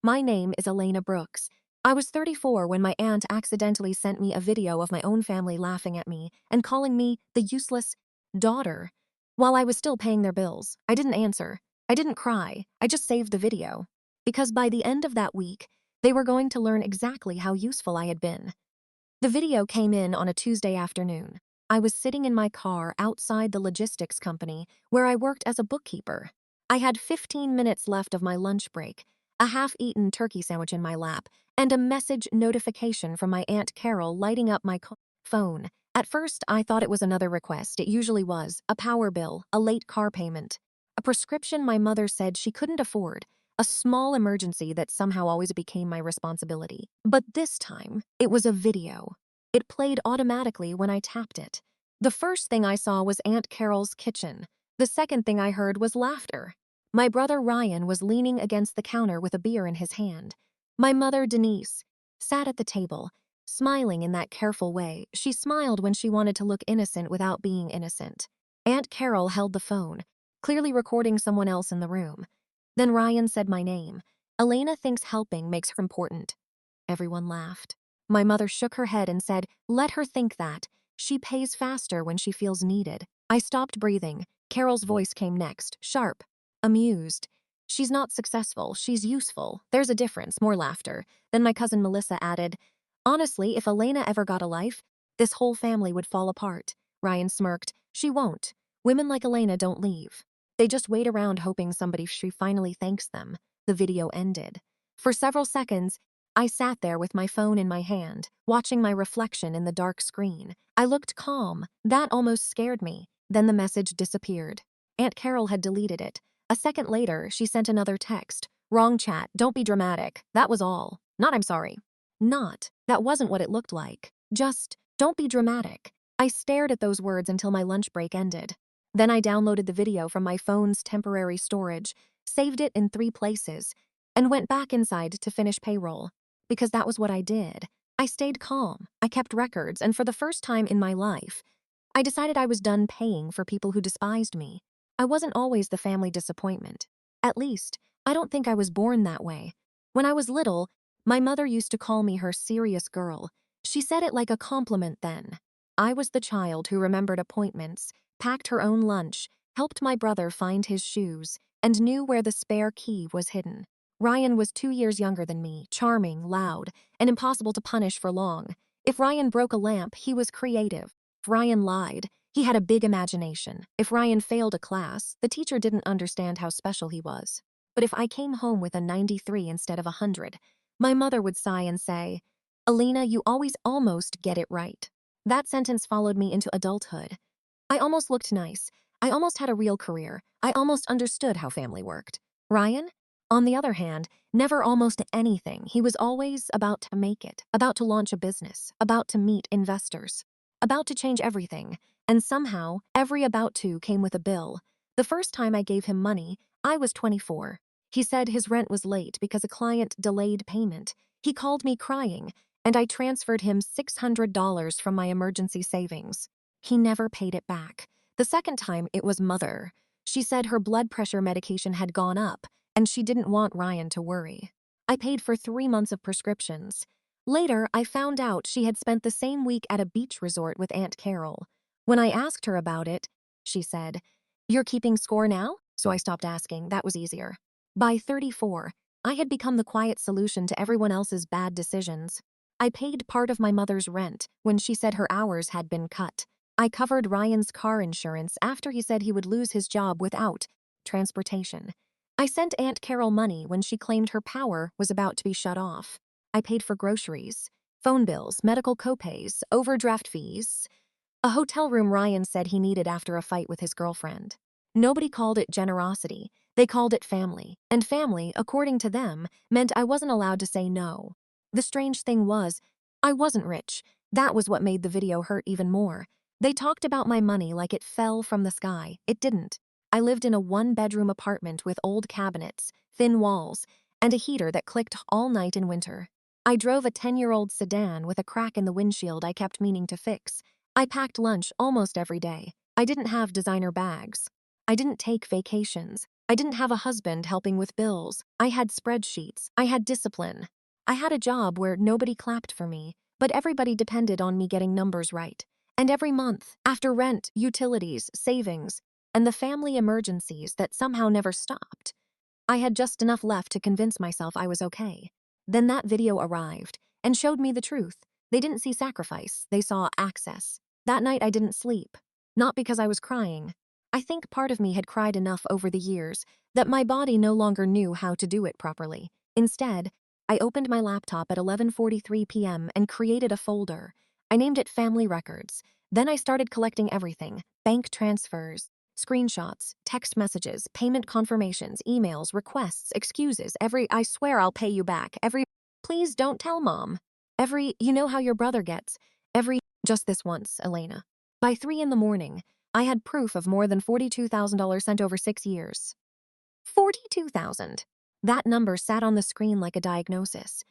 My name is Elena Brooks. I was 34 when my aunt accidentally sent me a video of my own family laughing at me and calling me the useless daughter. While I was still paying their bills, I didn't answer. I didn't cry. I just saved the video. Because by the end of that week, they were going to learn exactly how useful I had been. The video came in on a Tuesday afternoon. I was sitting in my car outside the logistics company where I worked as a bookkeeper. I had 15 minutes left of my lunch break, a half-eaten turkey sandwich in my lap, and a message notification from my Aunt Carol lighting up my phone. At first, I thought it was another request. It usually was. A power bill, a late car payment, a prescription my mother said she couldn't afford, a small emergency that somehow always became my responsibility. But this time, it was a video. It played automatically when I tapped it. The first thing I saw was Aunt Carol's kitchen. The second thing I heard was laughter. My brother Ryan was leaning against the counter with a beer in his hand. My mother, Denise, sat at the table, smiling in that careful way. She smiled when she wanted to look innocent without being innocent. Aunt Carol held the phone, clearly recording someone else in the room. Then Ryan said my name. Elena thinks helping makes her important. Everyone laughed. My mother shook her head and said, "Let her think that. She pays faster when she feels needed." I stopped breathing. Carol's voice came next, sharp, amused. "She's not successful, she's useful. There's a difference." More laughter. Then my cousin Melissa added, "Honestly, if Elena ever got a life, this whole family would fall apart." Ryan smirked. "She won't. Women like Elena don't leave. They just wait around hoping she finally thanks them." The video ended. For several seconds, I sat there with my phone in my hand, watching my reflection in the dark screen. I looked calm. That almost scared me. Then the message disappeared. Aunt Carol had deleted it. A second later, she sent another text. "Wrong chat, don't be dramatic." That was all. Not "I'm sorry." Not. That wasn't what it looked like. Just, "Don't be dramatic." I stared at those words until my lunch break ended. Then I downloaded the video from my phone's temporary storage, saved it in 3 places, and went back inside to finish payroll. Because that was what I did. I stayed calm, I kept records, and for the first time in my life, I decided I was done paying for people who despised me. I wasn't always the family disappointment. At least, I don't think I was born that way. When I was little, my mother used to call me her serious girl. She said it like a compliment then. I was the child who remembered appointments, packed her own lunch, helped my brother find his shoes, and knew where the spare key was hidden. Ryan was 2 years younger than me, charming, loud, and impossible to punish for long. If Ryan broke a lamp, he was creative. If Ryan lied, he had a big imagination. If Ryan failed a class, the teacher didn't understand how special he was. But if I came home with a 93 instead of 100, my mother would sigh and say, "Elena, you always almost get it right." That sentence followed me into adulthood. I almost looked nice. I almost had a real career. I almost understood how family worked. Ryan, on the other hand, never almost anything. He was always about to make it, about to launch a business, about to meet investors, about to change everything. And somehow, every about to came with a bill. The first time I gave him money, I was 24. He said his rent was late because a client delayed payment. He called me crying, and I transferred him $600 from my emergency savings. He never paid it back. The second time, it was Mother. She said her blood pressure medication had gone up, and she didn't want Ryan to worry. I paid for 3 months of prescriptions. Later, I found out she had spent the same week at a beach resort with Aunt Carol. When I asked her about it, she said, "You're keeping score now?" So I stopped asking. That was easier. By 34, I had become the quiet solution to everyone else's bad decisions. I paid part of my mother's rent when she said her hours had been cut. I covered Ryan's car insurance after he said he would lose his job without transportation. I sent Aunt Carol money when she claimed her power was about to be shut off. I paid for groceries, phone bills, medical copays, overdraft fees, a hotel room Ryan said he needed after a fight with his girlfriend. Nobody called it generosity. They called it family. And family, according to them, meant I wasn't allowed to say no. The strange thing was, I wasn't rich. That was what made the video hurt even more. They talked about my money like it fell from the sky. It didn't. I lived in a 1-bedroom apartment with old cabinets, thin walls, and a heater that clicked all night in winter. I drove a 10-year-old sedan with a crack in the windshield I kept meaning to fix. I packed lunch almost every day. I didn't have designer bags. I didn't take vacations. I didn't have a husband helping with bills. I had spreadsheets. I had discipline. I had a job where nobody clapped for me, but everybody depended on me getting numbers right. And every month, after rent, utilities, savings, and the family emergencies that somehow never stopped, I had just enough left to convince myself I was okay. Then that video arrived and showed me the truth. They didn't see sacrifice, they saw access. That night I didn't sleep. Not because I was crying. I think part of me had cried enough over the years that my body no longer knew how to do it properly. Instead, I opened my laptop at 11:43 p.m. and created a folder. I named it Family Records. Then I started collecting everything: bank transfers, screenshots, text messages, payment confirmations, emails, requests, excuses, I swear I'll pay you back, please don't tell mom, you know how your brother gets, just this once, Elena. By 3 in the morning, I had proof of more than $42,000 sent over 6 years. 42,000. That number sat on the screen like a diagnosis.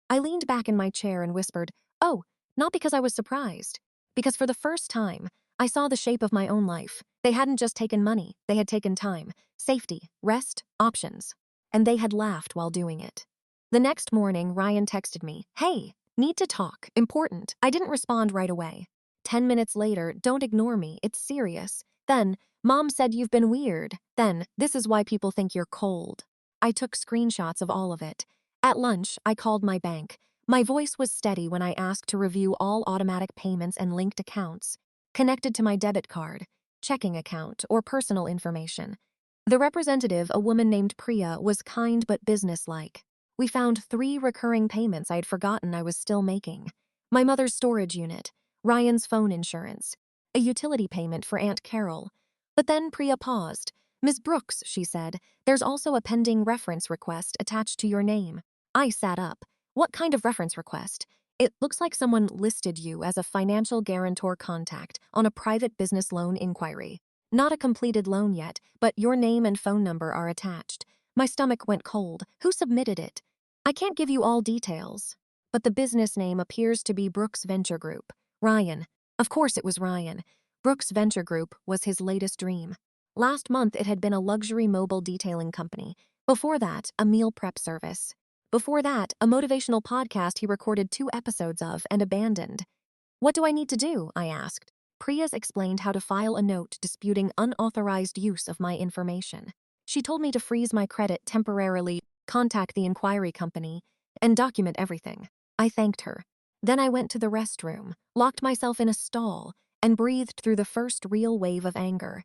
I leaned back in my chair and whispered, "Oh," not because I was surprised, because for the first time, I saw the shape of my own life. They hadn't just taken money, they had taken time, safety, rest, options. And they had laughed while doing it. The next morning, Ryan texted me, "Hey, need to talk, important." I didn't respond right away. 10 minutes later, "Don't ignore me, it's serious." Then, "Mom said you've been weird." Then, "This is why people think you're cold." I took screenshots of all of it. At lunch, I called my bank. My voice was steady when I asked to review all automatic payments and linked accounts connected to my debit card, checking account, or personal information. The representative, a woman named Priya, was kind but businesslike. We found 3 recurring payments I'd forgotten I was still making: my mother's storage unit, Ryan's phone insurance, a utility payment for Aunt Carol. But then Priya paused. "Ms. Brooks," she said, "there's also a pending reference request attached to your name." I sat up. "What kind of reference request?" "It looks like someone listed you as a financial guarantor contact on a private business loan inquiry. Not a completed loan yet, but your name and phone number are attached." My stomach went cold. Who submitted it? "I can't give you all details, but the business name appears to be Brooks Venture Group." Ryan. Of course it was Ryan. Brooks Venture Group was his latest dream. Last month it had been a luxury mobile detailing company. Before that, a meal prep service. Before that, a motivational podcast he recorded 2 episodes of and abandoned. "What do I need to do?" I asked. Priya's explained how to file a note disputing unauthorized use of my information. She told me to freeze my credit temporarily, contact the inquiry company, and document everything. I thanked her. Then I went to the restroom, locked myself in a stall, and breathed through the first real wave of anger.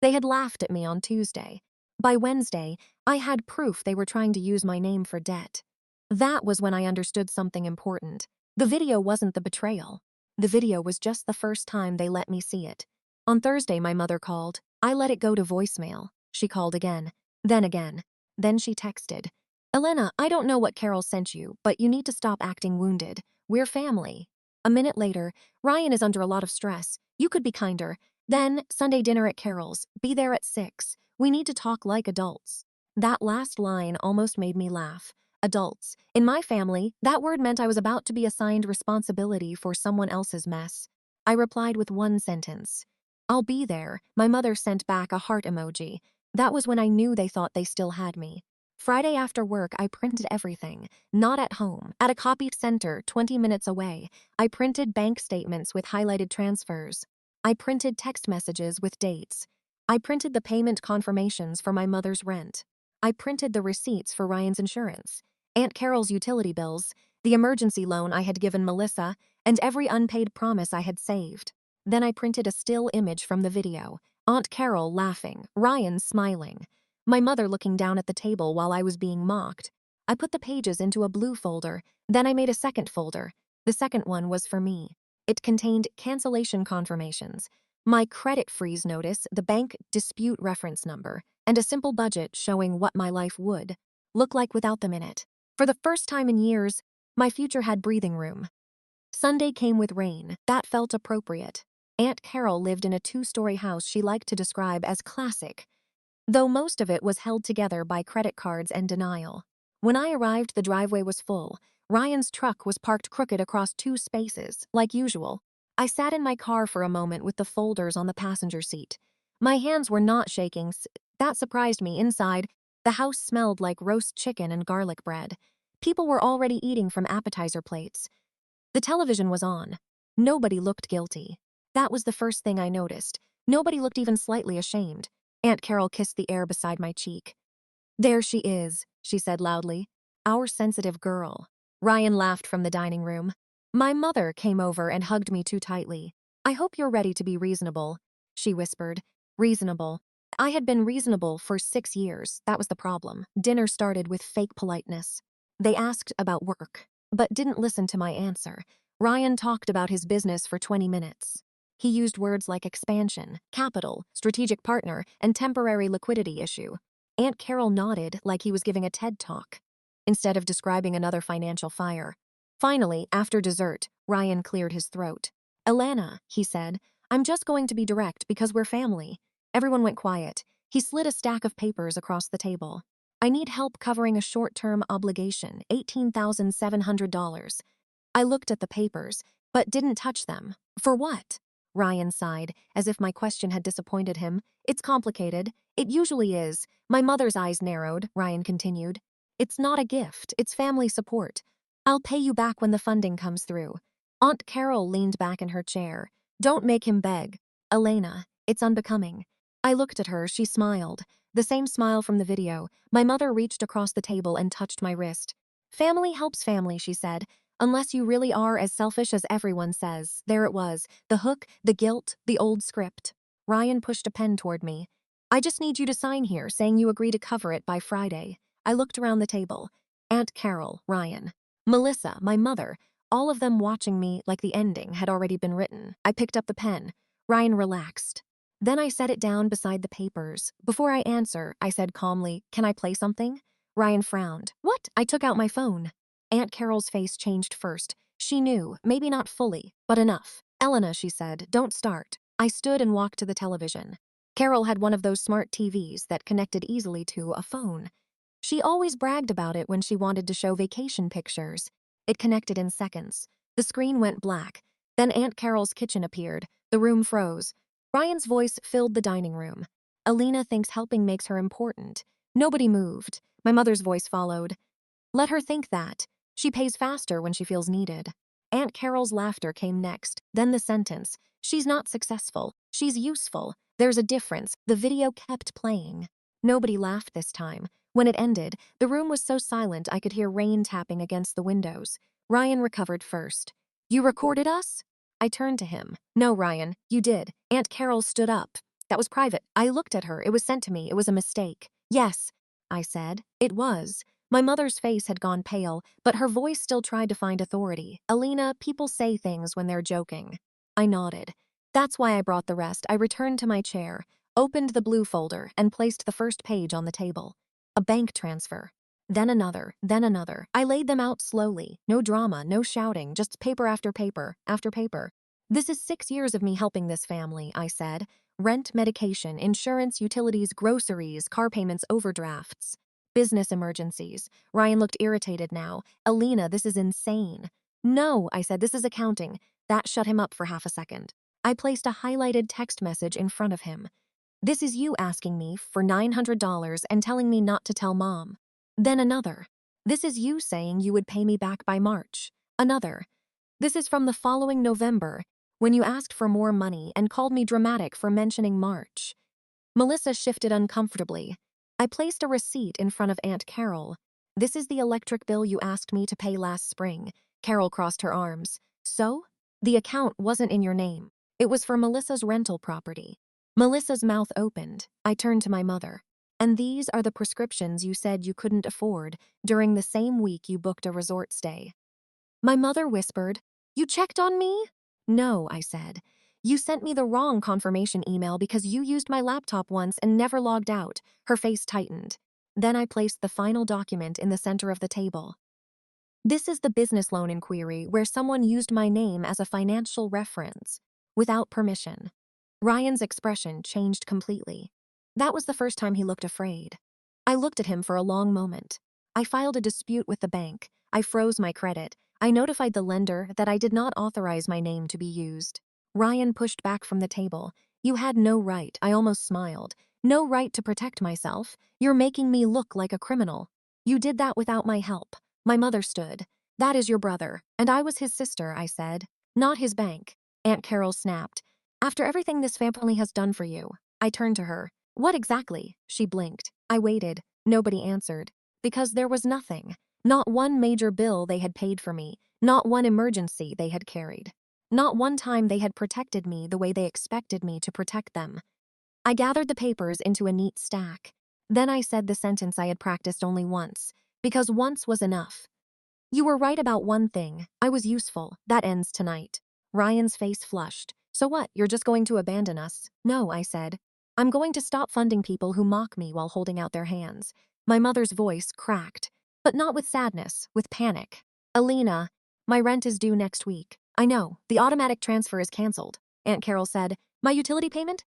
They had laughed at me on Tuesday. By Wednesday, I had proof they were trying to use my name for debt. That was when I understood something important. The video wasn't the betrayal. The video was just the first time they let me see it. On Thursday, my mother called. I let it go to voicemail. She called again. Then again. Then she texted, "Elena, I don't know what Carol sent you, but you need to stop acting wounded. We're family." A minute later, "Ryan is under a lot of stress. You could be kinder." Then, "Sunday dinner at Carol's. Be there at 6. We need to talk like adults." That last line almost made me laugh. Adults. In my family, that word meant I was about to be assigned responsibility for someone else's mess. I replied with one sentence. "I'll be there." My mother sent back a heart emoji. That was when I knew they thought they still had me. Friday after work, I printed everything. Not at home. At a copy center 20 minutes away. I printed bank statements with highlighted transfers. I printed text messages with dates. I printed the payment confirmations for my mother's rent. I printed the receipts for Ryan's insurance, Aunt Carol's utility bills, the emergency loan I had given Melissa, and every unpaid promise I had saved. Then I printed a still image from the video. Aunt Carol laughing, Ryan smiling, my mother looking down at the table while I was being mocked. I put the pages into a blue folder. Then I made a second folder. The second one was for me. It contained cancellation confirmations, my credit freeze notice, the bank dispute reference number, and a simple budget showing what my life would look like without them in it. For the first time in years, my future had breathing room. Sunday came with rain. That felt appropriate. Aunt Carol lived in a 2-story house she liked to describe as classic, though most of it was held together by credit cards and denial. When I arrived, the driveway was full. Ryan's truck was parked crooked across 2 spaces, like usual. I sat in my car for a moment with the folders on the passenger seat. My hands were not shaking. That surprised me. Inside, the house smelled like roast chicken and garlic bread. People were already eating from appetizer plates. The television was on. Nobody looked guilty. That was the first thing I noticed. Nobody looked even slightly ashamed. Aunt Carol kissed the air beside my cheek. "There she is," she said loudly. "Our sensitive girl." Ryan laughed from the dining room. My mother came over and hugged me too tightly. "I hope you're ready to be reasonable," she whispered. Reasonable. I had been reasonable for 6 years. That was the problem. Dinner started with fake politeness. They asked about work, but didn't listen to my answer. Ryan talked about his business for 20 minutes. He used words like expansion, capital, strategic partner, and temporary liquidity issue. Aunt Carol nodded like he was giving a TED Talk, instead of describing another financial fire. Finally, after dessert, Ryan cleared his throat. "Elena," he said, "I'm just going to be direct because we're family." Everyone went quiet. He slid a stack of papers across the table. "I need help covering a short-term obligation, $18,700. I looked at the papers, but didn't touch them. "For what?" Ryan sighed, as if my question had disappointed him. "It's complicated. It usually is." My mother's eyes narrowed, Ryan continued. "It's not a gift, it's family support. I'll pay you back when the funding comes through." Aunt Carol leaned back in her chair. "Don't make him beg. Elena, it's unbecoming." I looked at her, she smiled. The same smile from the video. My mother reached across the table and touched my wrist. "Family helps family," she said. "Unless you really are as selfish as everyone says." There it was, the hook, the guilt, the old script. Ryan pushed a pen toward me. "I just need you to sign here, saying you agree to cover it by Friday." I looked around the table. Aunt Carol, Ryan, Melissa, my mother, all of them watching me like the ending had already been written. I picked up the pen. Ryan relaxed. Then I set it down beside the papers. Before I answer, I said calmly, "Can I play something?" Ryan frowned. "What?" I took out my phone. Aunt Carol's face changed first. She knew, maybe not fully, but enough. "Elena," she said, "don't start." I stood and walked to the television. Carol had one of those smart TVs that connected easily to a phone. She always bragged about it when she wanted to show vacation pictures. It connected in seconds. The screen went black. Then Aunt Carol's kitchen appeared. The room froze. Ryan's voice filled the dining room. "Elena thinks helping makes her important." Nobody moved. My mother's voice followed. "Let her think that. She pays faster when she feels needed." Aunt Carol's laughter came next, then the sentence. "She's not successful. She's useful. There's a difference." The video kept playing. Nobody laughed this time. When it ended, the room was so silent I could hear rain tapping against the windows. Ryan recovered first. "You recorded us?" I turned to him. "No, Ryan, you did." Aunt Carol stood up. "That was private." I looked at her. "It was sent to me. It was a mistake." "Yes," I said. "It was." My mother's face had gone pale, but her voice still tried to find authority. "Elena, people say things when they're joking." I nodded. "That's why I brought the rest." I returned to my chair, opened the blue folder, and placed the first page on the table. A bank transfer. Then another, then another. I laid them out slowly. No drama, no shouting, just paper after paper, after paper. "This is 6 years of me helping this family," I said. "Rent, medication, insurance, utilities, groceries, car payments, overdrafts. Business emergencies." Ryan looked irritated now. "Elena, this is insane." "No," I said, "this is accounting." That shut him up for half a second. I placed a highlighted text message in front of him. "This is you asking me for $900 and telling me not to tell Mom." Then another. "This is you saying you would pay me back by March." Another. "This is from the following November, when you asked for more money and called me dramatic for mentioning March." Melissa shifted uncomfortably. I placed a receipt in front of Aunt Carol. "This is the electric bill you asked me to pay last spring." Carol crossed her arms. "So? The account wasn't in your name. It was for Melissa's rental property." Melissa's mouth opened. I turned to my mother. "And these are the prescriptions you said you couldn't afford during the same week you booked a resort stay." My mother whispered, "You checked on me?" "No," I said. "You sent me the wrong confirmation email because you used my laptop once and never logged out." Her face tightened. Then I placed the final document in the center of the table. "This is the business loan inquiry where someone used my name as a financial reference, without permission." Ryan's expression changed completely. That was the first time he looked afraid. I looked at him for a long moment. "I filed a dispute with the bank. I froze my credit. I notified the lender that I did not authorize my name to be used." Ryan pushed back from the table. "You had no right." I almost smiled. No right to protect myself. You're making me look like a criminal. You did that without my help. My mother stood. That is your brother, and I was his sister, I said. Not his bank. Aunt Carol snapped. After everything this family has done for you. I turned to her. What exactly? She blinked. I waited. Nobody answered. Because there was nothing. Not one major bill they had paid for me. Not one emergency they had carried. Not one time they had protected me the way they expected me to protect them. I gathered the papers into a neat stack. Then I said the sentence I had practiced only once, because once was enough. You were right about one thing. I was useful. That ends tonight. Ryan's face flushed. So what, you're just going to abandon us? No, I said. I'm going to stop funding people who mock me while holding out their hands. My mother's voice cracked, but not with sadness, with panic. Elena, my rent is due next week. I know, the automatic transfer is canceled. Aunt Carol said, my utility payment?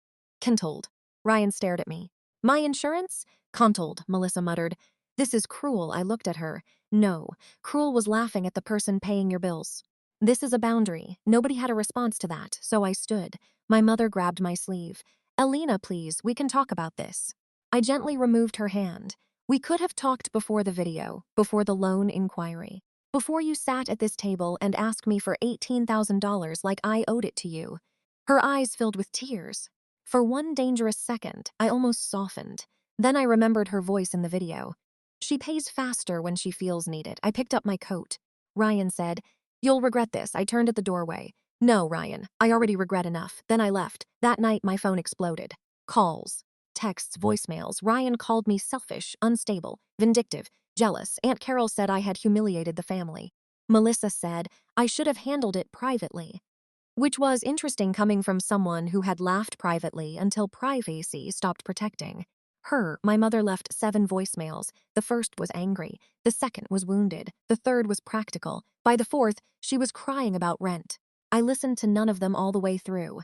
Canceled. Ryan stared at me. My insurance? Canceled, Melissa muttered. This is cruel, I looked at her. No, cruel was laughing at the person paying your bills. This is a boundary. Nobody had a response to that, so I stood. My mother grabbed my sleeve. Elena, please, we can talk about this. I gently removed her hand. We could have talked before the video, before the loan inquiry. Before you sat at this table and asked me for $18,000 like I owed it to you. Her eyes filled with tears. For one dangerous second, I almost softened. Then I remembered her voice in the video. She pays faster when she feels needed. I picked up my coat. Ryan said, you'll regret this. I turned at the doorway. No, Ryan, I already regret enough. Then I left. That night, my phone exploded. Calls, texts, voicemails. Ryan called me selfish, unstable, vindictive, jealous. Aunt Carol said I had humiliated the family. Melissa said I should have handled it privately. Which was interesting coming from someone who had laughed privately until privacy stopped protecting. Her, my mother left 7 voicemails. The first was angry. The second was wounded. The third was practical. By the fourth, she was crying about rent. I listened to none of them all the way through.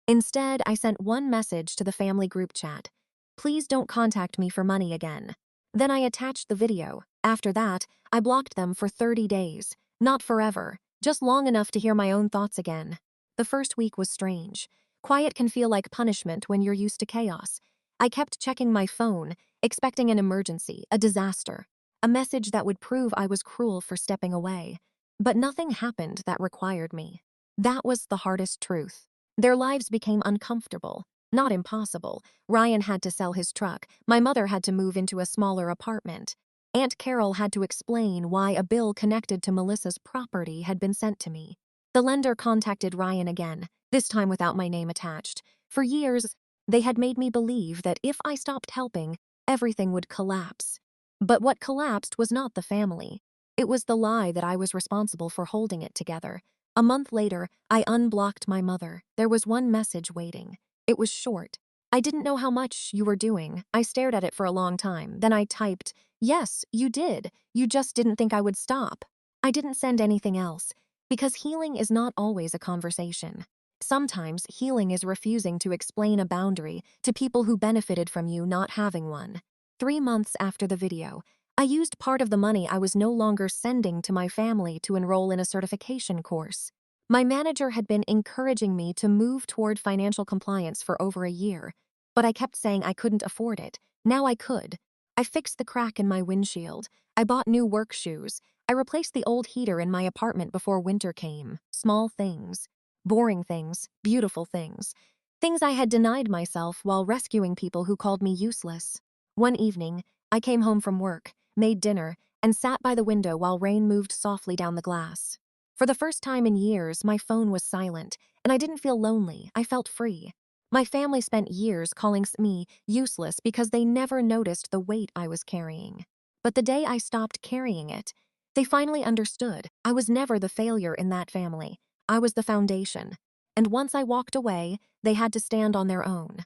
Instead, I sent one message to the family group chat. Please don't contact me for money again. Then I attached the video. After that, I blocked them for 30 days. Not forever, just long enough to hear my own thoughts again. The first week was strange. Quiet can feel like punishment when you're used to chaos. I kept checking my phone, expecting an emergency, a disaster, a message that would prove I was cruel for stepping away. But nothing happened that required me. That was the hardest truth. Their lives became uncomfortable, not impossible. Ryan had to sell his truck. My mother had to move into a smaller apartment. Aunt Carol had to explain why a bill connected to Melissa's property had been sent to me. The lender contacted Ryan again, this time without my name attached. For years, they had made me believe that if I stopped helping, everything would collapse. But what collapsed was not the family. It was the lie that I was responsible for holding it together. A month later, I unblocked my mother. There was one message waiting. It was short. I didn't know how much you were doing. I stared at it for a long time. Then I typed, yes, you did. You just didn't think I would stop. I didn't send anything else. Because healing is not always a conversation. Sometimes healing is refusing to explain a boundary to people who benefited from you not having one. 3 months after the video, I used part of the money I was no longer sending to my family to enroll in a certification course. My manager had been encouraging me to move toward financial compliance for over a year, but I kept saying I couldn't afford it. Now I could. I fixed the crack in my windshield. I bought new work shoes. I replaced the old heater in my apartment before winter came. Small things. Boring things. Beautiful things. Things I had denied myself while rescuing people who called me useless. One evening, I came home from work, made dinner, and sat by the window while rain moved softly down the glass. For the first time in years, my phone was silent, and I didn't feel lonely. I felt free. My family spent years calling me useless because they never noticed the weight I was carrying. But the day I stopped carrying it, they finally understood. I was never the failure in that family. I was the foundation. And once I walked away, they had to stand on their own.